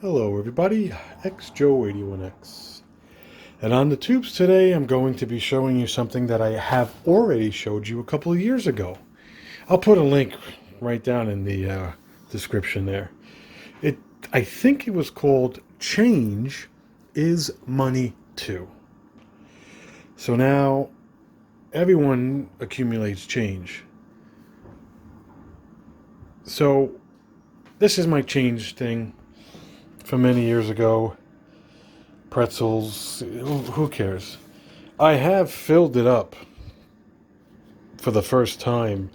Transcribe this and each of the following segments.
Hello everybody, XJoe81X. And on the tubes today, I'm going to be showing you something that I have already showed you a couple of years ago. I'll put a link right down in the description there. I think it was called Change is Money Too. So now everyone accumulates change. So this is my change thing from many years ago. Pretzels, who cares? I have filled it up for the first time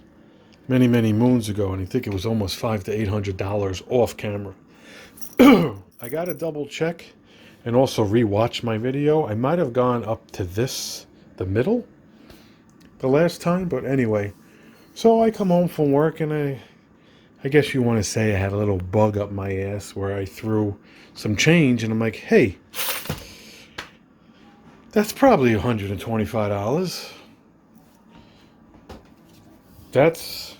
many moons ago, and I think it was almost $500 to $800 off camera. I got to double check and also rewatch my video. I might have gone up to the middle, the last time, but anyway. So I come home from work and I guess you want to say I had a little bug up my ass where I threw some change and I'm like, hey, that's probably $125. That's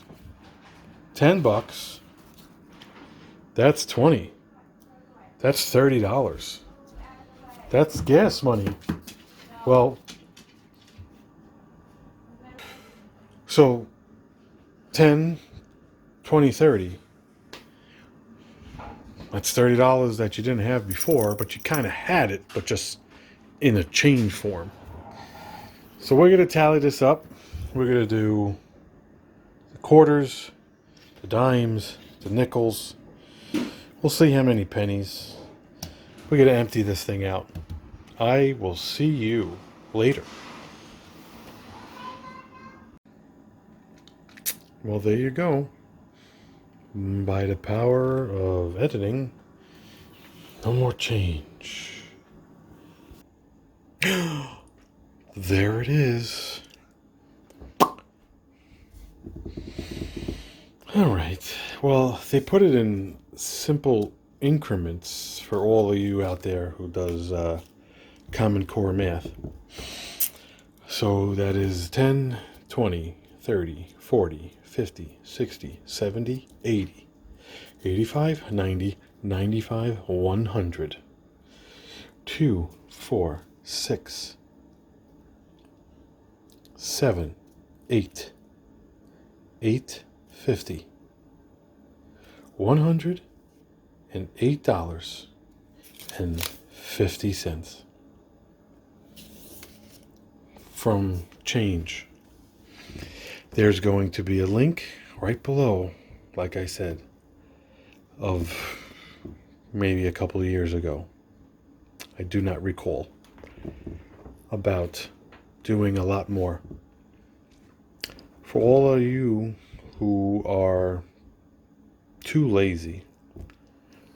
$10. That's $20. That's $30. That's gas money. Well, so 10, 20, 30. That's $30 that you didn't have before, but you kind of had it, but just in a change form. So we're going to tally this up. We're going to do the quarters, the dimes, the nickels. We'll see how many pennies. We're going to empty this thing out. I will see you later. Well, there you go. By the power of editing, no more change. There it is. All right. Well, they put it in simple increments for all of you out there who does Common Core math. So that is 10, 20, 30, 40, 50, 60, 70, 80, 85, 90, 95, 100. 2, 4, 6, 7, 8, 850, $108.50 from change. There's going to be a link right below, like I said, of maybe a couple of years ago. I do not recall, about doing a lot more. For all of you who are too lazy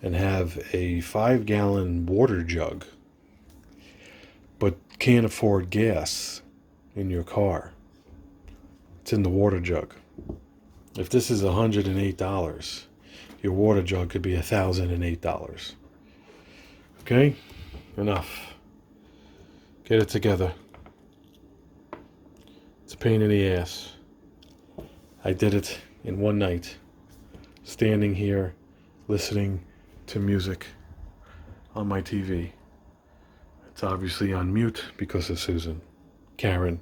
and have a 5-gallon water jug but can't afford gas in your car, it's in the water jug. If this is $108, your water jug could be $1,008. Okay? Enough. Get it together. It's a pain in the ass. I did it in one night, standing here listening to music on my TV. It's obviously on mute because of Susan. Karen.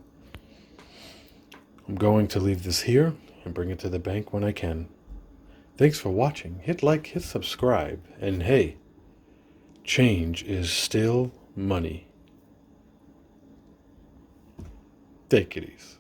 I'm going to leave this here and bring it to the bank when I can. Thanks for watching. Hit like, hit subscribe, and hey, change is still money. Take it easy.